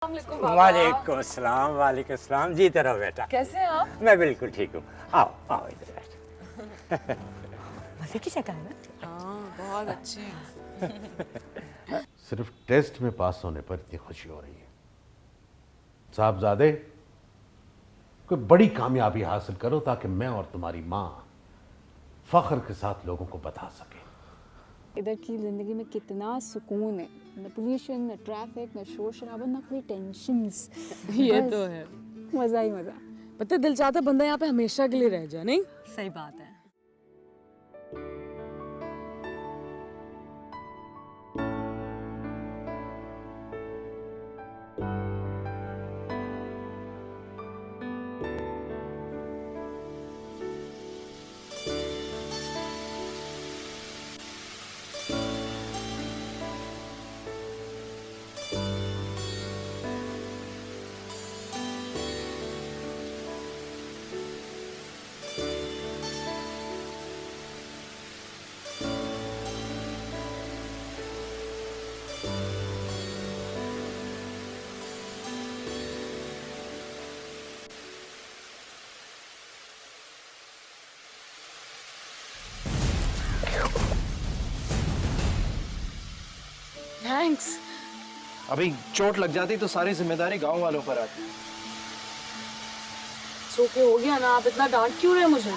वालेकुम अस्सलाम। वालेकुम अस्सलाम। जीते रहो बेटा। कैसे हैं आप? मैं बिल्कुल ठीक हूँ। आओ आओ इधर बैठो। मजे की शक्ल है। हाँ, बहुत अच्छी। सिर्फ टेस्ट में पास होने पर इतनी खुशी हो रही है। साहबजादे, कोई बड़ी कामयाबी हासिल करो ताकि मैं और तुम्हारी माँ फख्र के साथ लोगों को बता सके। इधर की ज़िंदगी में कितना सुकून है, न पोल्यूशन, न ट्रैफिक, न शोर शराबा, न कोई टेंशन्स। ये तो है। मज़ा ही मज़ा। पता है, दिल चाहता है बंदा यहाँ पे हमेशा के लिए रह जाए, नहीं? सही बात है। थैंक्स। अभी चोट लग जाती तो सारी जिम्मेदारी गांव वालों पर आती। सो के हो गया ना, आप इतना डांट क्यों रहे मुझे?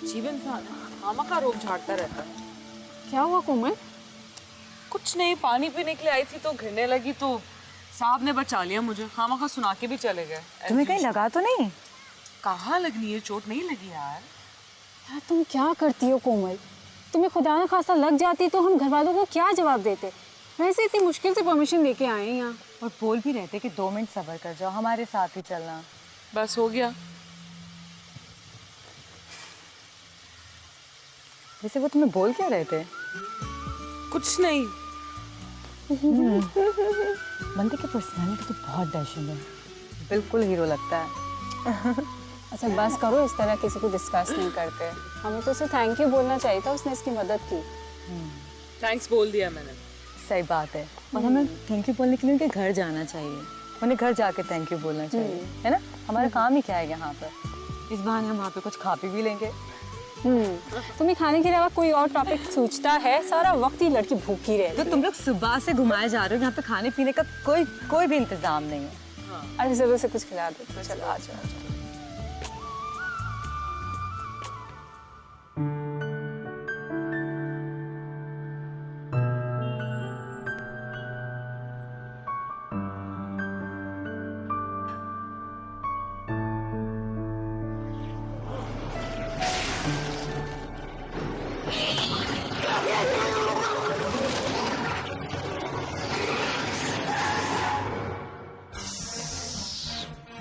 जीवन मामा का रोग झाड़ता रहता है। क्या हुआ कोमल? कुछ नहीं, पानी पीने के लिए आई थी तो गिरने लगी तो साहब ने बचा लिया मुझे। खामा खा सुना के भी चले गए। तुम्हें कहीं लगा तो नहीं? कहाँ लगनी है, चोट नहीं लगी यार। यार तुम क्या करती हो कोमल? तुम्हें खुदा न खास्ता लग जाती तो हम घर वालों को क्या जवाब देते? वैसे इतनी मुश्किल से परमिशन लेके आए हैं यहाँ। और बोल भी रहते कि 2 मिनट सब्र कर जाओ, हमारे साथ ही चलना। बस हो गया। वैसे वो तुम्हें बोल क्या रहे थे? कुछ नहीं। बंदे की पर्सनालिटी तो बहुत डैशिंग है, बिल्कुल हीरो लगता है। अच्छा बस करो, इस तरह किसी को डिस्कस नहीं करते। हमें तो उसे थैंक यू बोलना चाहिए था, उसने इसकी मदद की। थैंक्स बोल दिया मैंने। सही बात है। और हमें थैंक यू बोलने के लिए उनके घर जाना चाहिए, उन्हें घर जाके थैंक यू बोलना चाहिए, है ना? हमारा काम ही क्या है यहाँ पर। इस बहाने हम वहाँ पे कुछ खा पी भी लेंगे। तुम्हें खाने के अलावा कोई और टॉपिक सूझता है? सारा वक्त ही लड़की भूखी रहती तो है। तुम लोग सुबह से घुमाए जा रहे हो, यहाँ पे खाने पीने का कोई भी इंतजाम नहीं है। अरे जरूर से कुछ खिला देते। चलो आ जाओ।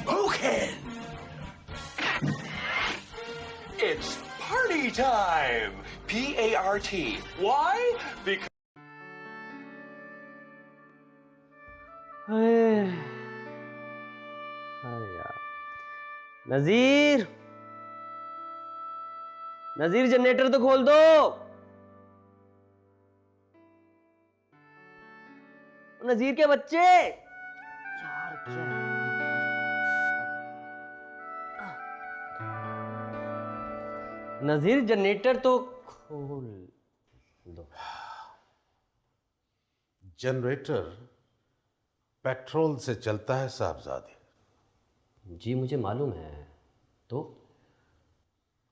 Hogan! It's party time! P-A-R-T. Why? Because... अरे यार, नजीर नजीर जनरेटर तो खोल दो। नजीर के बच्चे यार, क्या नजीर जनरेटर तो खोल दो। जनरेटर पेट्रोल से चलता है साहबजादे। जी मुझे मालूम है। तो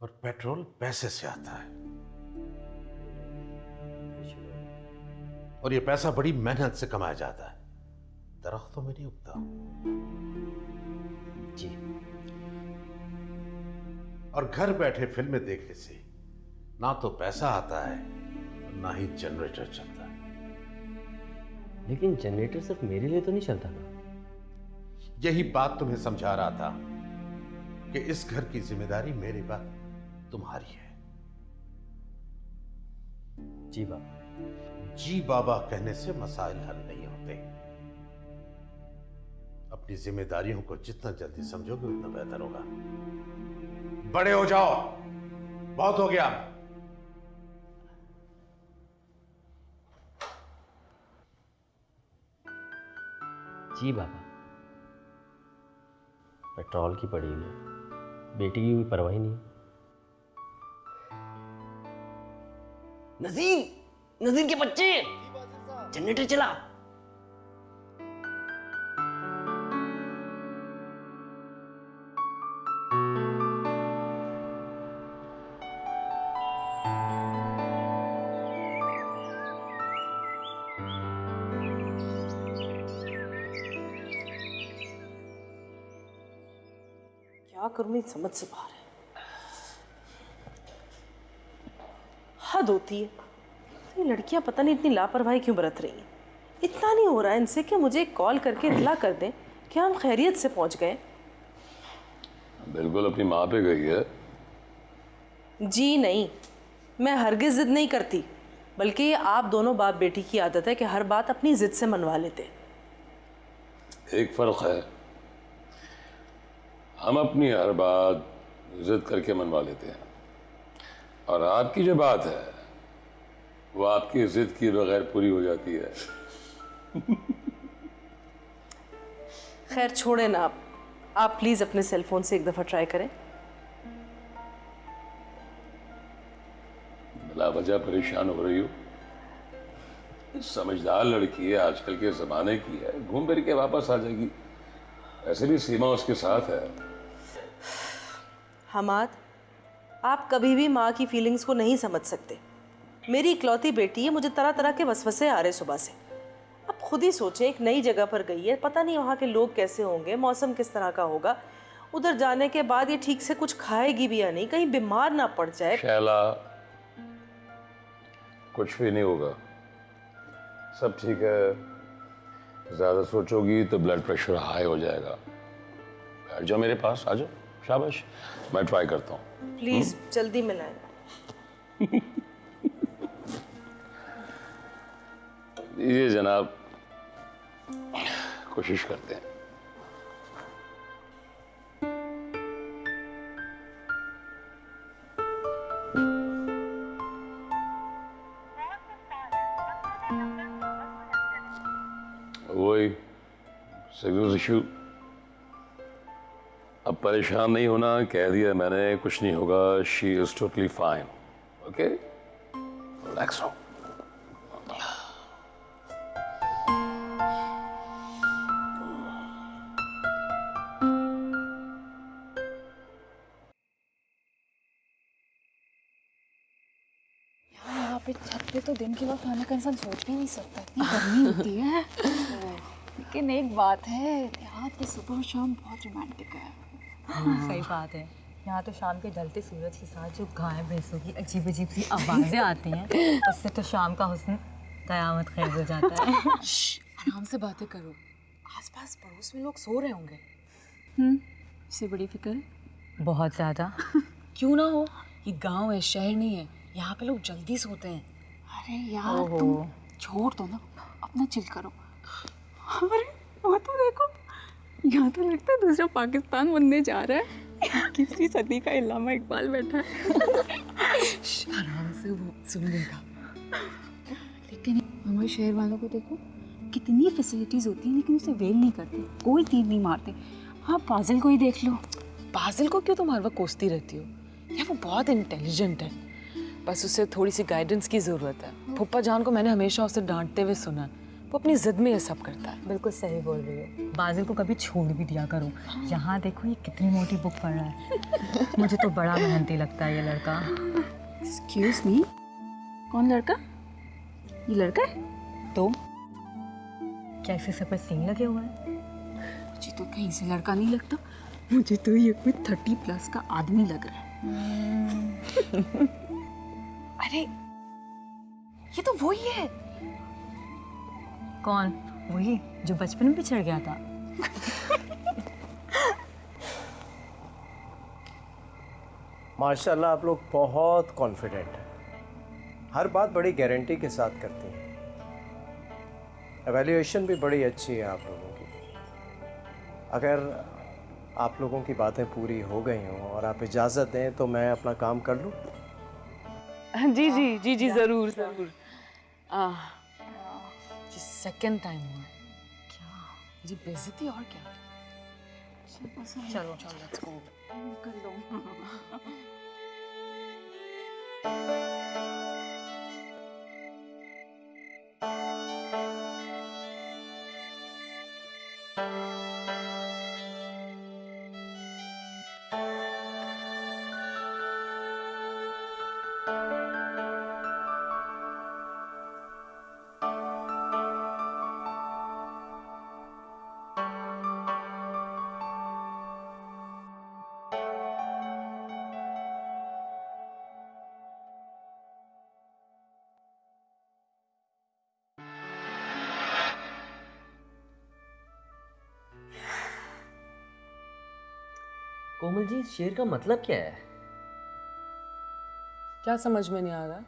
और पेट्रोल पैसे से आता है, और ये पैसा बड़ी मेहनत से कमाया जाता है, दरख्तों में नहीं उगता। जी। और घर बैठे फिल्में देखने से ना तो पैसा आता है, ना ही जनरेटर चलता है। लेकिन जनरेटर सिर्फ मेरे लिए तो नहीं चलता ना। यही बात तुम्हें समझा रहा था कि इस घर की जिम्मेदारी मेरे बाद तुम्हारी है। जी बाबा। जी बाबा कहने से मसाइल हल नहीं होते। अपनी जिम्मेदारियों को जितना जल्दी समझोगे उतना बेहतर होगा। बड़े हो जाओ, बहुत हो गया। जी बाबा। पेट्रोल की पड़ी हुई है, बेटी की कोई परवाह ही नहीं। नजीर, नजीर के बच्चे, जनरेटर चला। क्या करूं, मेरी समझ से बाहर है। हद होती है, ये लड़कियां पता नहीं इतनी लापरवाही क्यों बरत रही हैं। इतना नहीं हो रहा है इनसे कि मुझे कॉल करके इतला कर दें कि हम खैरियत से पहुंच गए। बिल्कुल अपनी माँ पे गई है। जी नहीं, मैं हरगिज जिद नहीं करती, बल्कि ये आप दोनों बाप बेटी की आदत है कि हर बात अपनी जिद से मनवा लेते। एक फर्क है, हम अपनी हर बात जिद करके मनवा लेते हैं, और आपकी जो बात है वो आपकी जिद की बगैर पूरी हो जाती है। खैर छोड़े ना, आप प्लीज अपने सेल फोन से एक दफा ट्राई करें। बिला वजह परेशान हो रही हो। समझदार लड़की है, आजकल के जमाने की है, घूम फिर के वापस आ जाएगी। ऐसे भी सीमा उसके साथ है। हमाद, आप कभी भी माँ की फीलिंग्स को नहीं समझ सकते। मेरी इकलौती बेटी है, मुझे तरह तरह के वसवसे आ रहे सुबह से। आप खुद ही सोचें, एक नई जगह पर गई है, पता नहीं वहाँ के लोग कैसे होंगे, मौसम किस तरह का होगा। उधर जाने के बाद ये ठीक से कुछ खाएगी भी या नहीं, कहीं बीमार ना पड़ जाए। शैला, कुछ भी नहीं होगा, सब ठीक है। ज़्यादा सोचोगी तो ब्लड प्रेशर हाई हो जाएगा। बैठ जाओ मेरे पास, आ जाओ। शाबाश, मैं ट्राई करता हूँ। प्लीज जल्दी मिलाएं। ये जनाब, कोशिश करते हैं। वही सिग्नल इशू। अब परेशान नहीं होना, कह दिया मैंने, कुछ नहीं होगा। She is totally fine. Okay, relax रहो। यहाँ पे छत पे तो दिन के वक्त खाने का इंसान सोच भी नहीं सकता, इतनी गर्मी होती है। लेकिन एक बात है, देहात की सुबह शाम बहुत रोमांटिक है। सही बात है। यहाँ तो शाम के ढलते सूरज के साथ जो गाय भैंसों की अजीब अजीब सी आवाज़ें आती हैं, उससे तो शाम का हुस्न कयामत खैज हो जाता है। आराम से बातें करो, आसपास पड़ोस में लोग सो रहे होंगे। इससे बड़ी फिक्र है? बहुत ज़्यादा। क्यों ना हो, ये गांव है, शहर नहीं है। यहाँ पे लोग जल्दी सोते हैं। अरे यार तुम छोड़ दो ना, अपना चिल करो। अरे वो तो देखो, यहाँ तो लगता है दूसरा पाकिस्तान बनने जा रहा है। 21वीं सदी का इल्लामा इकबाल बैठा है। आराम से, वो सुन लेगा। लेकिन हमारे शहर वालों को देखो, कितनी फैसिलिटीज़ होती हैं लेकिन उसे वेल नहीं करते, कोई तीर नहीं मारते। हाँ, पाजिल को ही देख लो। पाजिल को क्यों तुम हर वक्त कोसती रहती हो? यार वो बहुत इंटेलिजेंट है, बस उसे थोड़ी सी गाइडेंस की ज़रूरत है। फुप्पा जान को मैंने हमेशा उसे डांटते हुए सुना, वो अपनी जिद में ये सब करता है। बिल्कुल सही बोल रही हो। बाजिल को कभी छोड़ भी दिया करो। यहाँ देखो ये कितनी मोटी बुक पढ़ रहा है। मुझे तो बड़ा मेहनती लगता है ये लड़का। एक्सक्यूज मी, कौन लड़का? ये लड़का है? तो क्या इसके सर पर सींग लगे हुए हैं? मुझे तो कहीं से लड़का नहीं लगता, मुझे तो ये कोई 30+ का आदमी लग रहा है। अरे ये तो वही है। कौन? वही जो बचपन में बिछड़ गया था। माशाल्लाह आप लोग बहुत कॉन्फिडेंट हैं। हर बात बड़ी गारंटी के साथ करती हैं। एवेल्यूएशन भी बड़ी अच्छी है आप लोगों की। अगर आप लोगों की बातें पूरी हो गई हों और आप इजाज़त दें तो मैं अपना काम कर लूँ। जी जी जी जी ज़रूर ज़रूर। ये सेकंड टाइम हुआ है। क्या मेरी बेइज्जती और क्या? चलो चलो लेट्स गो। कर लो। कोमल जी, इस शेर का मतलब क्या है? क्या समझ में नहीं आ रहा?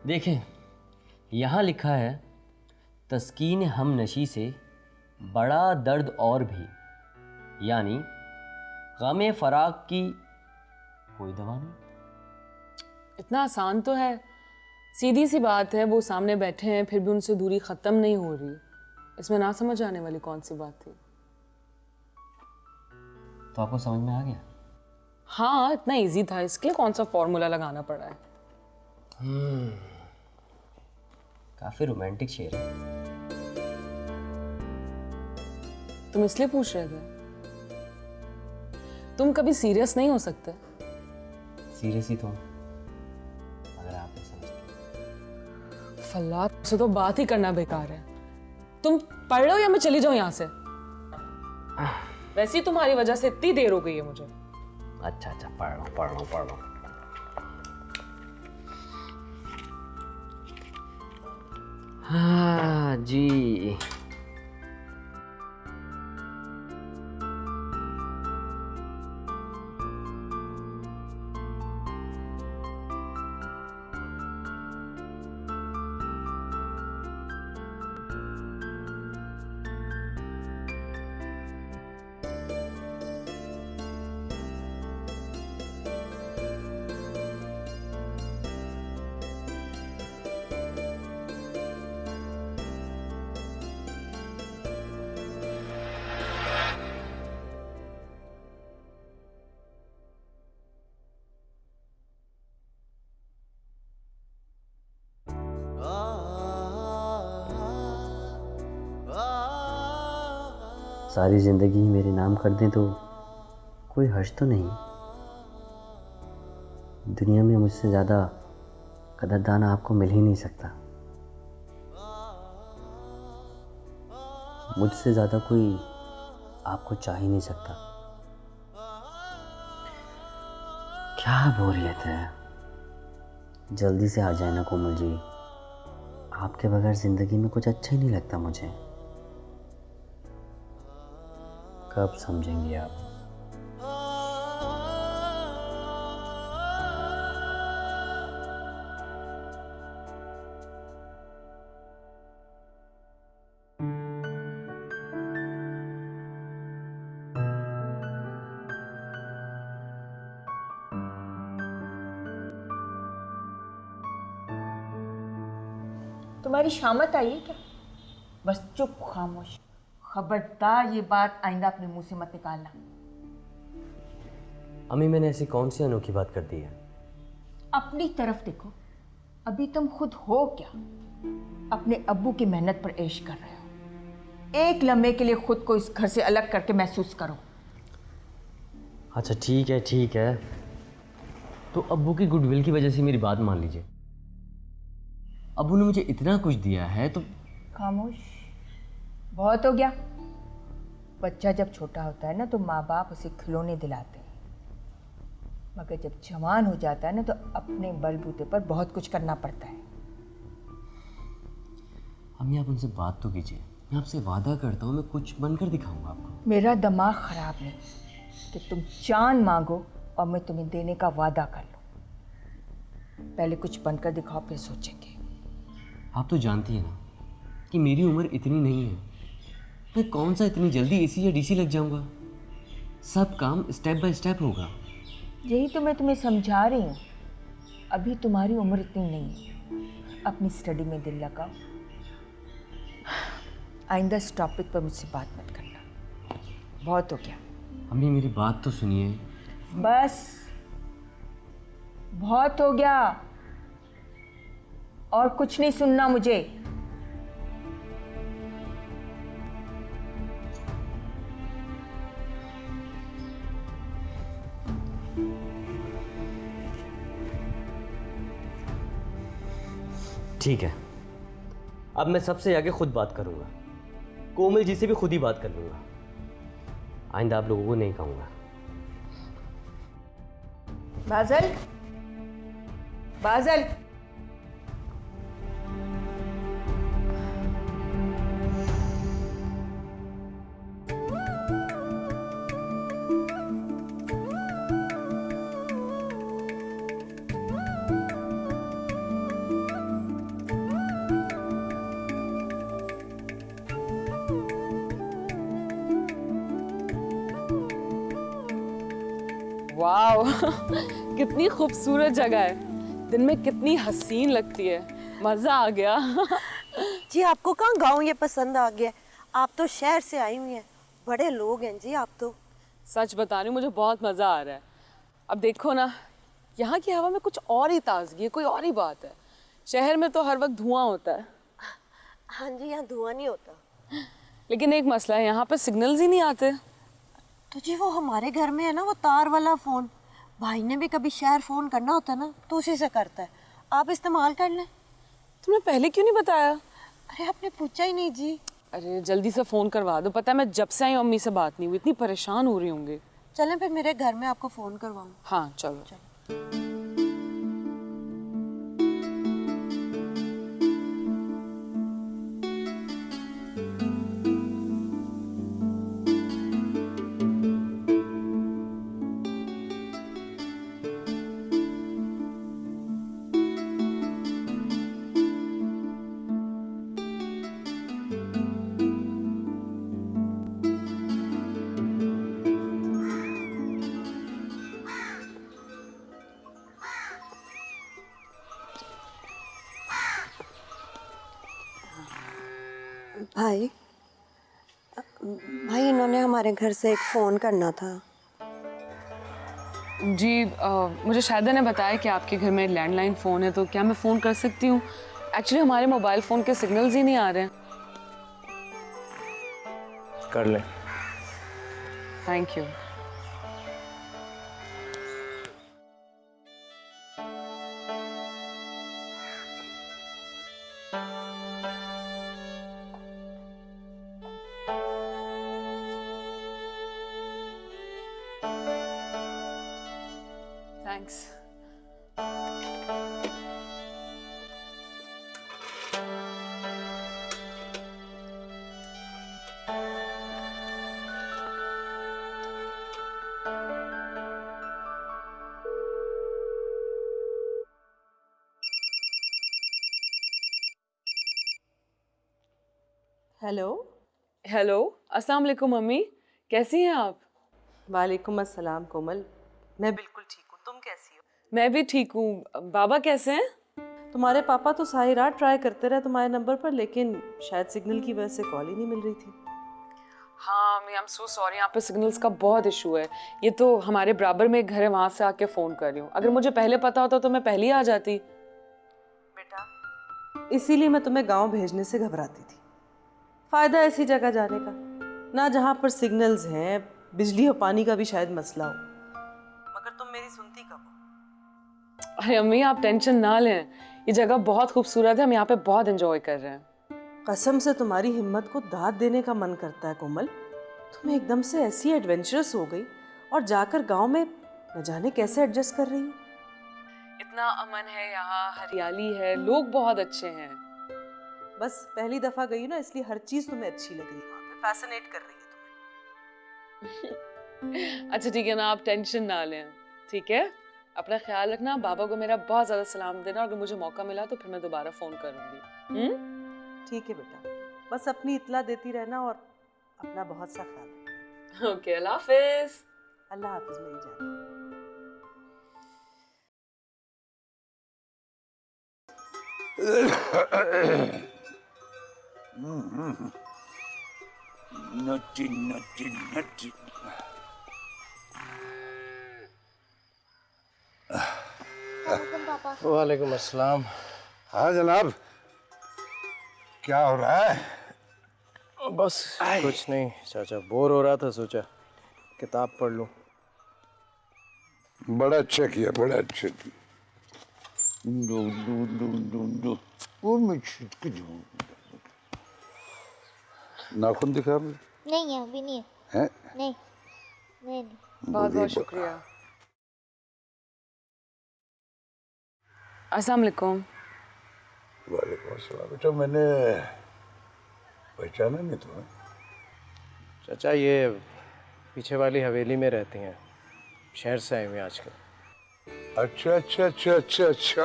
देखें, यहाँ लिखा है तस्कीन हम नशी से बड़ा दर्द और भी, यानी गमे फराक की कोई दवा नहीं। इतना आसान तो है, सीधी सी बात है। वो सामने बैठे हैं फिर भी उनसे दूरी ख़त्म नहीं हो रही। इसमें ना समझ आने वाली कौन सी बात थी? तो आपको समझ में आ गया? हाँ, इतना इजी था, इसके लिए कौन सा फॉर्मूला लगाना पड़ा है? काफ़ी रोमांटिक शेर है। तुम इसलिए पूछ रहे थे? तुम कभी सीरियस नहीं हो सकते? सीरियस ही तो हूं, अगर आप नहीं समझते। फल्लाह, से तो बात ही करना बेकार है। तुम पढ़ लो या मैं चली जाऊं यहाँ से? वैसे ही तुम्हारी वजह से इतनी देर हो गई है मुझे। अच्छा अच्छा, पढ़ रहा हूँ। हाँ जी। सारी ज़िंदगी मेरे नाम कर दें तो कोई हर्ष तो नहीं। दुनिया में मुझसे ज़्यादा कदरदान आपको मिल ही नहीं सकता। मुझसे ज़्यादा कोई आपको चाह ही नहीं सकता। क्या बोरियत है। जल्दी से आ जाए ना कोमल जी, आपके बगैर ज़िंदगी में कुछ अच्छा ही नहीं लगता मुझे। कब समझेंगे आप? तुम्हारी शामत आई है क्या? बस चुप खामोश। खबरदार ये बात आइंदा अपने मुंह से मत निकालना। अम्मी, मैंने ऐसी कौन सी अनोखी बात कर दी है? अपनी तरफ देखो। अभी तुम खुद हो क्या? अपने अब्बू की मेहनत पर ऐश कर रहे हो। एक लम्हे के लिए खुद को इस घर से अलग करके महसूस करो। अच्छा ठीक है, तो अब्बू की गुडविल की वजह से मेरी बात मान लीजिए। अब्बू ने मुझे इतना कुछ दिया है तो। खामोश, बहुत हो गया। बच्चा जब छोटा होता है ना तो माँ बाप उसे खिलौने दिलाते हैं, मगर जब जवान हो जाता है ना तो अपने बलबूते पर बहुत कुछ करना पड़ता है। अम्मी, आप उनसे बात तो कीजिए। मैं आपसे वादा करता हूँ, मैं कुछ बनकर दिखाऊंगा आपको। मेरा दिमाग खराब नहीं कि तुम चांद मांगो और मैं तुम्हें देने का वादा कर लूँ। पहले कुछ बनकर दिखाओ, फिर सोचेंगे। आप तो जानती हैं ना कि मेरी उम्र इतनी नहीं है। मैं कौन सा इतनी जल्दी एसी या डीसी लग जाऊंगा। सब काम स्टेप बाय स्टेप होगा। यही तो मैं तुम्हें समझा रही हूँ। अभी तुम्हारी उम्र इतनी नहीं है, अपनी स्टडी में दिल लगाओ। आइंदा इस टॉपिक पर मुझसे बात मत करना, बहुत हो गया। अम्मी मेरी बात तो सुनिए। बस बहुत हो गया, और कुछ नहीं सुनना मुझे। ठीक है, अब मैं सबसे आगे खुद बात करूंगा। कोमल जी से भी खुद ही बात कर लूंगा। आइंदा आप लोगों को नहीं कहूंगा। बादल, बादल, वाओ कितनी खूबसूरत जगह है, दिन में कितनी हसीन लगती है। मज़ा आ गया। जी आपको कहाँ गाँव ये पसंद आ गया? आप तो शहर से आई हुई हैं, बड़े लोग हैं जी आप तो। सच बता रही हूँ, मुझे बहुत मज़ा आ रहा है। अब देखो ना, यहाँ की हवा में कुछ और ही ताजगी है, कोई और ही बात है। शहर में तो हर वक्त धुआं होता है। हाँ जी, यहाँ धुआं नहीं होता। लेकिन एक मसला है, यहाँ पे सिग्नल्स ही नहीं आते। तो जी वो हमारे घर में है ना, वो तार वाला फ़ोन। भाई ने भी कभी शहर फ़ोन करना होता है ना तो उसी से करता है। आप इस्तेमाल कर लें। तुमने पहले क्यों नहीं बताया? अरे आपने पूछा ही नहीं जी। अरे जल्दी से फ़ोन करवा दो। पता है मैं जब से आई अम्मी से बात नहीं हुई, इतनी परेशान हो रही होंगी। चलें फिर मेरे घर में आपको फ़ोन करवाऊँ। हाँ चलो। भाई, भाई इन्होंने हमारे घर से एक फ़ोन करना था। जी मुझे शायदा ने बताया कि आपके घर में लैंडलाइन फ़ोन है, तो क्या मैं फ़ोन कर सकती हूँ? एक्चुअली हमारे मोबाइल फ़ोन के सिग्नल्स ही नहीं आ रहे हैं। कर लें। Thank you. Thanks. Hello. Hello, अस्सलाम वालेकुम मम्मी, कैसी हैं आप? वालेकुम अस्सलाम कोमल, मैं बिल्कुल ठीक हूँ। तुम कैसी हो? मैं भी ठीक हूँ। बाबा कैसे हैं? तुम्हारे पापा तो सारी रात ट्राई करते रहे तुम्हारे नंबर पर, लेकिन शायद सिग्नल की वजह से कॉल ही नहीं मिल रही थी। हाँ मैं एम सो सॉरी, यहाँ पे सिग्नल्स का बहुत इशू है। ये तो हमारे बराबर में एक घर है, वहाँ से आके फ़ोन कर रही हूँ। अगर मुझे पहले पता होता तो मैं पहले ही आ जाती। बेटा, इसीलिए मैं तुम्हें गांव भेजने से घबराती थी। फ़ायदा ऐसी जगह जाने का ना जहाँ पर सिग्नल्स हैं, बिजली और पानी का भी शायद मसला हो। मगर तुम मेरी सुनती कब हो? अरे अम्मी आप टेंशन ना लें, ये जगह बहुत खूबसूरत है, हम यहाँ पे बहुत एंजॉय कर रहे हैं। कसम से तुम्हारी हिम्मत को दाद देने का मन करता है कोमल। तुम एकदम से ऐसी एडवेंचरस हो गई और जाकर गांव में न जाने कैसे एडजस्ट कर रही हो। इतना अमन है यहाँ, हरियाली है, लोग बहुत अच्छे हैं। बस पहली दफा गई हो ना, इसलिए हर चीज तुम्हें अच्छी लग रही है, वहाँ पे फैसिनेट कर रही है तुम्हें। अच्छा ठीक है ना, आप टेंशन ना लें, ठीक है? अपना ख्याल रखना, बाबा को मेरा बहुत ज्यादा सलाम देना, और अगर मुझे मौका मिला तो फिर मैं दोबारा फोन करूंगी। ठीक है बेटा, बस अपनी इत्तला देती रहना और अपना बहुत सा ख्याल रखना। ओके, अल्लाह हाफिज। अल्लाह हाफिज मेरी जान। नटी नटी नटी। वालेकुम अस्सलाम। हाँ जनाब, क्या हो रहा है? बस कुछ नहीं चाचा, बोर हो रहा था, सोचा किताब पढ़ लूं। बड़ा अच्छा किया, बड़ा अच्छा किया। दो दो दो दो दो वो मैं छिटके दूँ। नाखून दिखा मुझे। नहीं है, अभी नहीं है। हैं? नहीं नहीं नहीं। बहुत बहुत शुक्रिया। अस्सलाम वालेकुम। वालेकुम अस्सलाम। बेटा मैंने पहचाना नहीं तुम्हें। चाचा ये पीछे वाली हवेली में रहती हैं, शहर से आए हुए हैं आजकल। अच्छा अच्छा अच्छा अच्छा अच्छा अच्छा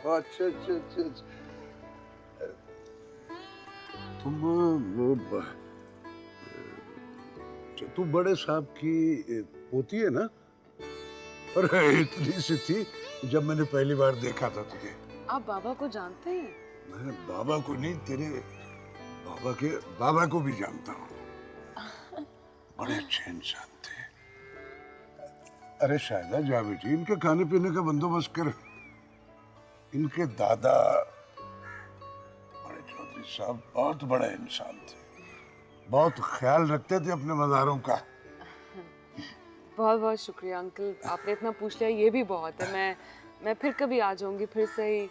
अच्छा अच्छा। तुम तू बड़े साहब की पोती है ना? अरे इतनी सी थी जब मैंने पहली बार देखा था तुझे। आप बाबा को जानते हैं? मैं बाबा को नहीं, तेरे बाबा के बाबा को भी जानता हूँ। बड़े अच्छे इंसान थे। अरे शायदा जा बेटी, इनके खाने पीने का बंदोबस्त कर। इनके दादा बड़े चौधरी साहब बहुत बड़े इंसान थे, बहुत ख्याल रखते थे अपने मज़ारों का। बहुत बहुत शुक्रिया अंकल, आपने इतना पूछ लिया, ये भी बहुत है। मैं फिर कभी आ जाऊंगी फिर से ही।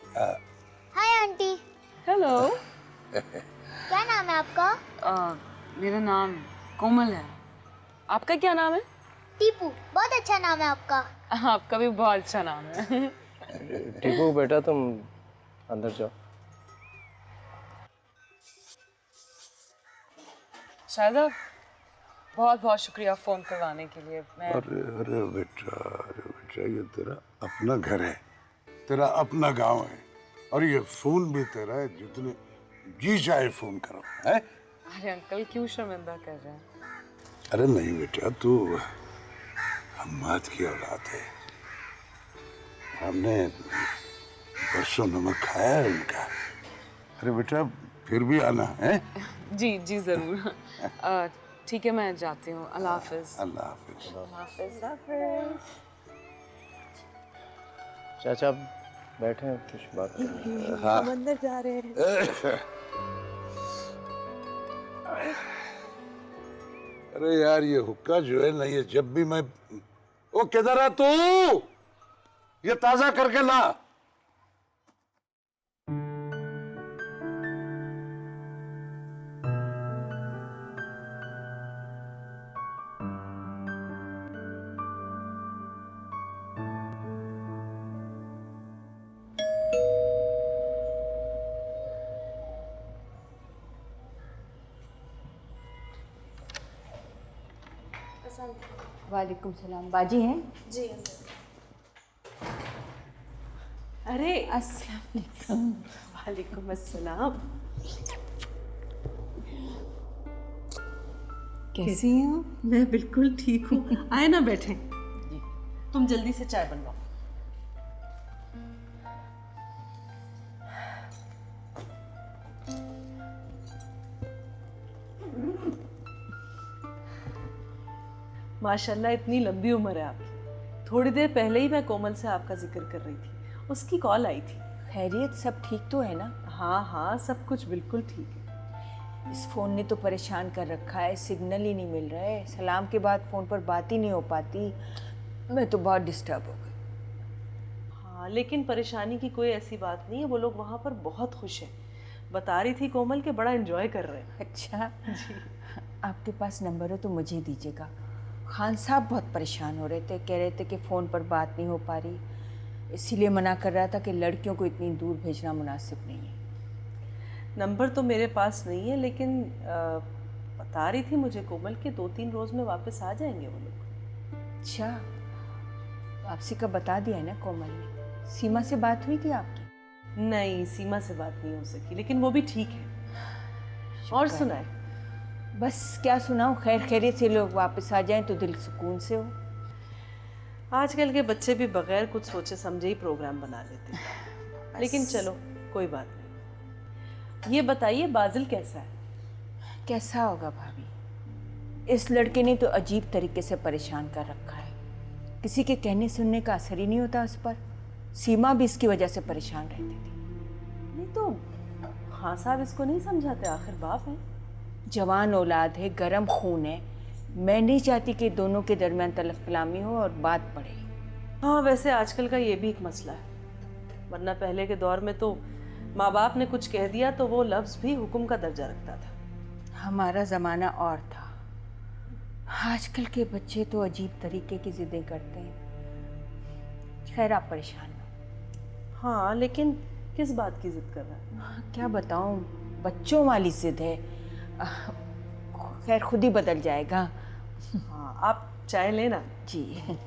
Hi aunty. हेलो। क्या नाम है आपका? मेरा नाम कोमल है। आपका क्या नाम है? टीपू। बहुत अच्छा नाम है आपका। आपका भी बहुत अच्छा नाम है। टीपू बेटा तुम अंदर जाओ। शायदा बहुत बहुत शुक्रिया फोन करवाने के लिए। अरे बेटा ये तेरा अपना घर है, तेरा अपना गांव है, और ये फोन भी तेरा है, जितने जी चाहे फोन करो है। अरे अंकल क्यों शर्मिंदा कर रहे हैं? अरे नहीं बेटा, तू हम्माद की औलाद है। हमने बरसों नमक खाया है उनका। अरे बेटा फिर भी आना है। जी जी जरूर। ठीक है, मैं जाती हूँ। अल्लाह हाफिज। अल्लाह हाफिज। हाफिज हाफिज। चाचा बैठे हैं, कुछ बात करें। हाँ। हम अंदर जा रहे हैं। अरे यार ये हुक्का जो है ना, ये जब भी मैं ओ किधर है तू, ये ताजा करके ला। वालेकुम सलाम। बाजी हैं? जी। अरे अस्सलाम वालेकुम। वालेकुम अस्सलाम। कैसी हैं? मैं बिल्कुल ठीक हूँ। आए ना बैठे। तुम जल्दी से चाय बनवाओ। माशाल्लाह इतनी लंबी उम्र है आपकी। थोड़ी देर पहले ही मैं कोमल से आपका जिक्र कर रही थी, उसकी कॉल आई थी। खैरियत सब ठीक तो है ना? हाँ हाँ सब कुछ बिल्कुल ठीक है। इस फ़ोन ने तो परेशान कर रखा है, सिग्नल ही नहीं मिल रहा है, सलाम के बाद फ़ोन पर बात ही नहीं हो पाती। मैं तो बहुत डिस्टर्ब हो गई। हाँ लेकिन परेशानी की कोई ऐसी बात नहीं है, वो लोग वहाँ पर बहुत खुश हैं। बता रही थी कोमल के बड़ा एंजॉय कर रहे हैं। अच्छा जी। आपके पास नंबर हो तो मुझे दीजिएगा। खान साहब बहुत परेशान हो रहे थे, कह रहे थे कि फ़ोन पर बात नहीं हो पा रही, इसीलिए मना कर रहा था कि लड़कियों को इतनी दूर भेजना मुनासिब नहीं है। नंबर तो मेरे पास नहीं है, लेकिन बता रही थी मुझे कोमल के 2-3 रोज़ में वापस आ जाएंगे वो लोग। अच्छा, वापसी का बता दिया है ना कोमल ने। सीमा से बात हुई थी आपकी? नहीं, सीमा से बात नहीं हो सकी, लेकिन वो भी ठीक है। और सुनाए? बस क्या सुनाऊं, खैर खैरियत से लोग वापस आ जाएं तो दिल सुकून से हो। आजकल के बच्चे भी बगैर कुछ सोचे समझे ही प्रोग्राम बना लेते हैं। लेकिन चलो कोई बात नहीं। ये बताइए बाजिल कैसा है? कैसा होगा भाभी, इस लड़के ने तो अजीब तरीके से परेशान कर रखा है। किसी के कहने सुनने का असर ही नहीं होता उस पर। सीमा भी इसकी वजह से परेशान रहती थी। नहीं तो हाँ साहब इसको नहीं समझाते, आखिर बाप है। जवान औलाद है, गरम खून है। मैं नहीं चाहती कि दोनों के दरमियान तलफ कलामी हो और बात बढ़े। हाँ वैसे आजकल का ये भी एक मसला है, वरना पहले के दौर में तो माँ बाप ने कुछ कह दिया तो वो लफ्ज़ भी हुक्म का दर्जा रखता था। हमारा ज़माना और था। आजकल के बच्चे तो अजीब तरीके की ज़िदें करते हैं। खैर आप परेशान हो। हाँ लेकिन किस बात की ज़िद कर रहा है? क्या बताऊँ, बच्चों वाली ज़िद है। खैर खुद ही बदल जाएगा। हाँ आप चाय लेना। जी।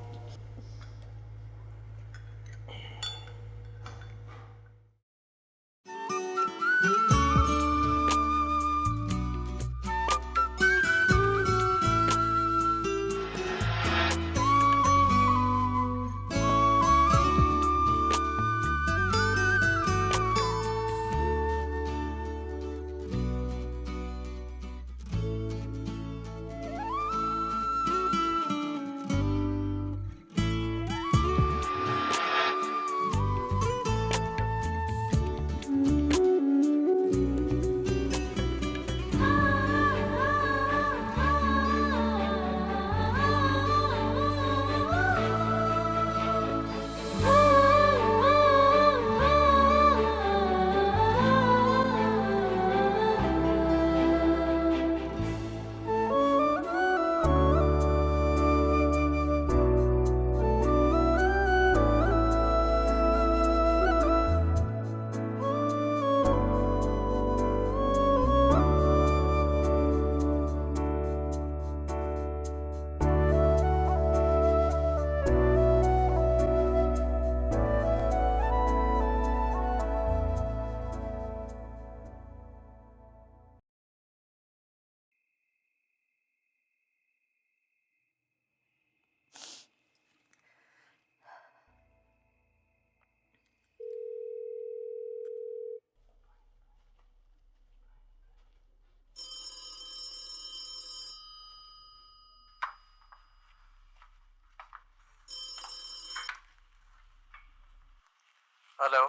हेलो।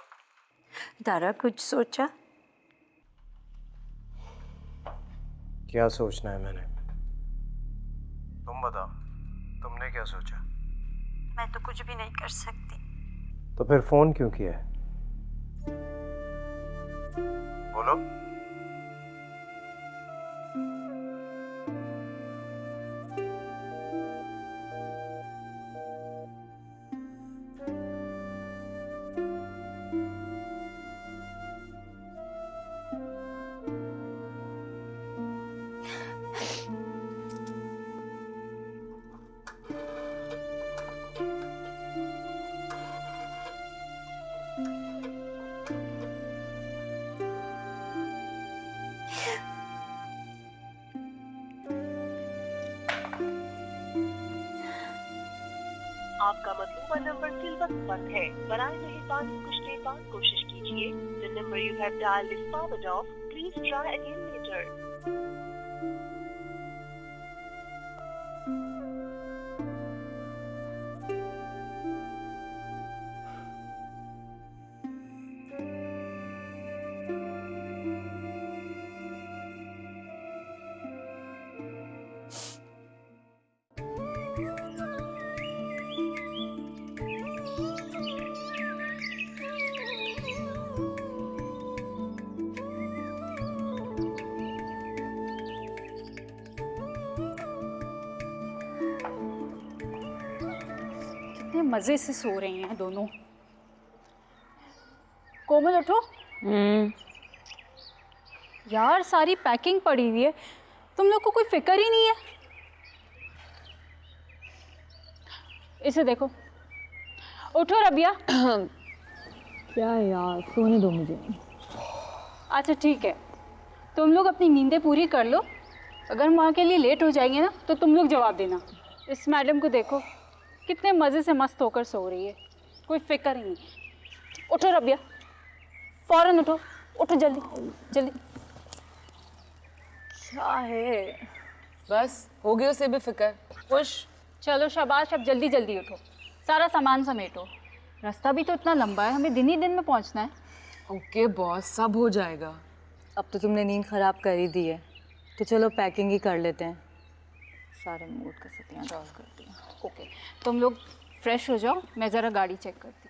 तारा कुछ सोचा? क्या सोचना है मैंने? तुम बताओ, तुमने क्या सोचा? मैं तो कुछ भी नहीं कर सकती। तो फिर फोन क्यों किया है? बोलो। आपका मतलूबा नंबर सिलवत बंद है। बराए मेहरबानी कुछ देर बाद कोशिश कीजिए। The number you have dialed is powered off. Please try again later. मज़े से सो रही हैं दोनों। कोमल उठो। यार सारी पैकिंग पड़ी हुई है, तुम लोग को कोई फिक्र ही नहीं है। इसे देखो, उठो रबिया। क्या यार, सोने दो मुझे। अच्छा ठीक है, तुम लोग अपनी नींदें पूरी कर लो। अगर माँ के लिए लेट हो जाएंगे ना तो तुम लोग जवाब देना। इस मैडम को देखो कितने मज़े से मस्त होकर सो रही है, कोई फिक्र ही नहीं। उठो रबिया, फ़ौरन उठो, उठो जल्दी जल्दी। क्या है, बस हो गई उसे भी फिक्र। खुश। चलो शाबाश, अब जल्दी जल्दी उठो, सारा सामान समेटो। रास्ता भी तो इतना लंबा है, हमें दिन ही दिन में पहुंचना है। ओके बॉस, सब हो जाएगा। अब तो तुमने नींद खराब कर ही दी है, तो चलो पैकिंग ही कर लेते हैं। सारे मूड का सत्यानाश करती हैं। ओके, तुम लोग फ्रेश हो जाओ, मैं ज़रा गाड़ी चेक करती हूँ।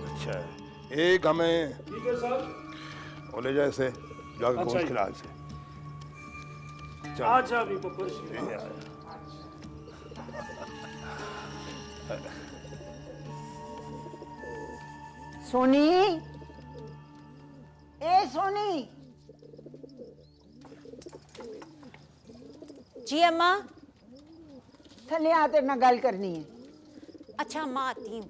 अच्छा, एक हमें ठीक है सर, वो ले जाए से जाकर अच्छा गोश्त जी। खिला से। चल। अच्छा अभी बब्बर ये आया। सोनी, ए सोनी। जी अम्मा। थले आ, तेरे नाल गल करनी है। अच्छा अम्मा, आती हूँ।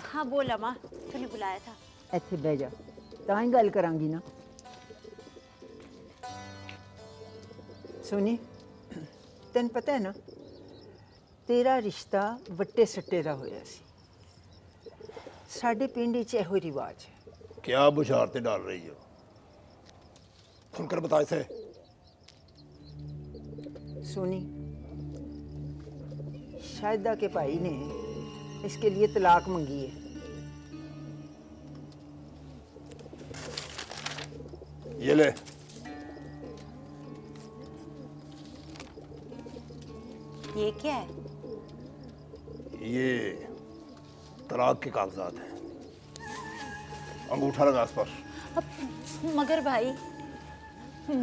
हाँ बोल अम्मा, तूने बुलाया था। ਇੱਥੇ ਬਹਿ ਜਾ, ਤਾਂ ਹੀ ਗੱਲ ਕਰਾਂਗੀ ਨਾ। ਸੋਨੀ, ਤੈਨੂੰ ਪਤਾ ਹੈ ਨਾ, ਤੇਰਾ ਰਿਸ਼ਤਾ ਵੱਟੇ ਸੱਟੇ ਦਾ ਹੋਇਆ ਸੀ। ਸਾਡੇ ਪਿੰਡ 'ਚ ਇਹੋ ਰਿਵਾਜ ਹੈ। क्या बुशारतें डाल रही हो? खुलकर बता इसे। सोनी, शाहिदा के भाई ने इसके लिए तलाक मांगी है। ये ले। ये क्या है? ये तलाक के कागजात हैं। अंगूठा लगा इस पर। मगर भाई,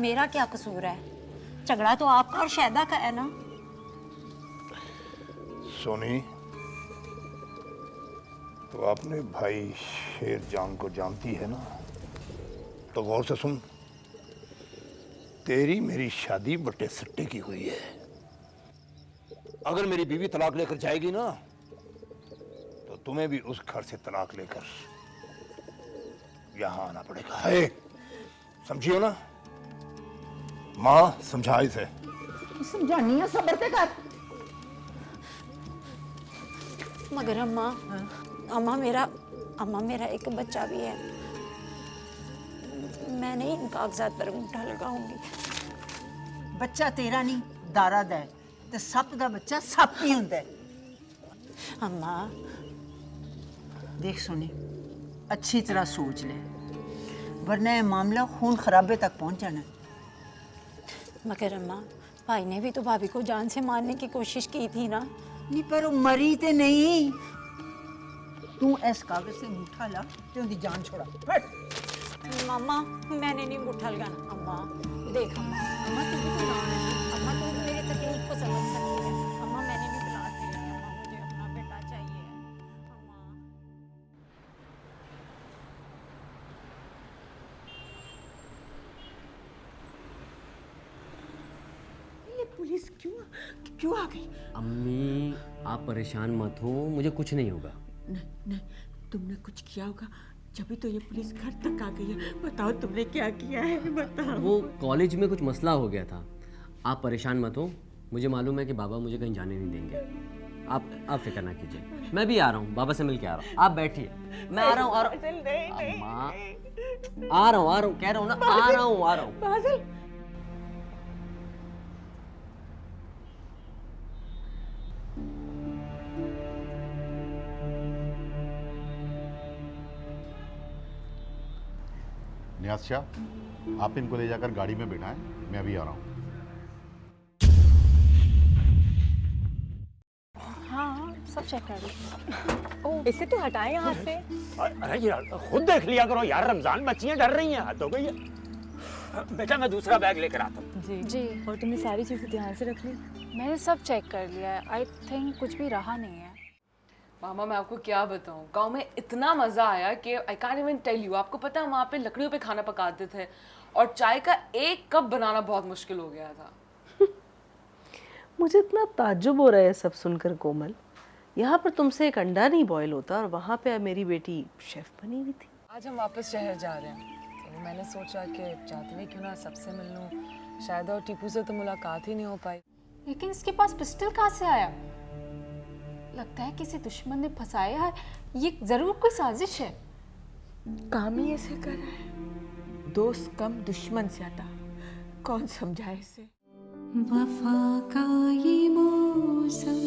मेरा क्या कसूर है? झगड़ा तो आपका और शायदा का है ना। सोनी, तो अपने भाई शेर जान को जानती है ना, तो गौर से सुन। तेरी मेरी शादी बट्टे सट्टे की हुई है। अगर मेरी बीवी तलाक लेकर जाएगी ना, तो तुम्हें भी उस घर से तलाक लेकर यहां आना पड़ेगा। है, समझियो ना? माँ समझा इसे। समझानी है, सब्र ते कर। मगर अम्मा, अम्मा मेरा एक बच्चा भी है। मैं नहीं इन कागजात पर अंगूठा लगाऊंगी। बच्चा तेरा नहीं, दारा दा है। ते सप दा बच्चा सप ही हुंदा है। अम्मा देख सोनी, अच्छी तरह सोच ले, वरना यह मामला खून खराबे तक पहुंच जाना है। मगर अम्मा, भाई ने भी तो भाभी को जान से मारने की कोशिश की थी ना। नहीं, पर वो मरी ते नहीं। तू इस कागज से अंगूठा ला ते उनकी जान छोड़ा। फट। मामा, मैंने नहीं अंगूठा लगाना। अम्मा देख, अम्मा तू भी तो ना है। अम्मा तू मेरी तकलीफ को समझ सकती है। अम्मा मैंने भी तलाक ले लिया। अम्मा मुझे अपना बेटा चाहिए। ये पुलिस क्यों आ गई? अम्मी आप परेशान मत हो, मुझे कुछ नहीं होगा। नहीं, तुमने कुछ किया होगा, जब तो ये पुलिस घर तक आ गई है। बताओ तुमने क्या किया है, बताओ। वो कॉलेज में कुछ मसला हो गया था। आप परेशान मत हो, मुझे मालूम है कि बाबा मुझे कहीं जाने नहीं देंगे। आप फिक्र ना कीजिए, मैं भी आ रहा हूँ, बाबा से मिल के आ रहा हूँ। आप बैठिए, मैं आ रहा हूँ। अम्मा, आ रहा हूँ, कह रहा हूँ ना, आ रहा हूँ। नियाज शाह, आप इनको ले जाकर गाड़ी में बिठाएं, मैं अभी आ रहा हूँ। हाँ सब चेक कर लो। इसे तो हटाएं यहाँ से। अरे यार खुद देख लिया करो यार, रमजान बच्चियां डर रही हैं, हद हो गई है। बेटा मैं दूसरा बैग लेकर आता हूँ। जी जी। और तुमने सारी चीजें ध्यान से रख ली? मैंने सब चेक कर लिया है, आई थिंक कुछ भी रहा नहीं है। मामा मैं आपको क्या बताऊं, गांव में इतना मज़ा आया कि I can't even tell you. आपको पता है वहाँ पे लकड़ियों पे खाना पकाते थे और चाय का 1 कप बनाना बहुत मुश्किल हो गया था। मुझे इतना ताज्जुब हो रहा है सब सुनकर कोमल। यहाँ पर तुमसे एक अंडा नहीं बॉयल होता और वहाँ पे मेरी बेटी शेफ बनी हुई थी। आज हम वापस शहर जा रहे हैं तो मैंने सोचा कि जाते हुए क्यों ना सबसे मिल लूँ। शायद और टीपू से तो मुलाकात ही नहीं हो पाई। लेकिन इसके पास पिस्टल कहाँ से आया? लगता है किसी दुश्मन ने फंसाया है, ये जरूर कोई साजिश है। काम ही ऐसे कर रहा है, दोस्त कम दुश्मन ज्यादा, कौन समझाए इसे। वफा का ये मौसम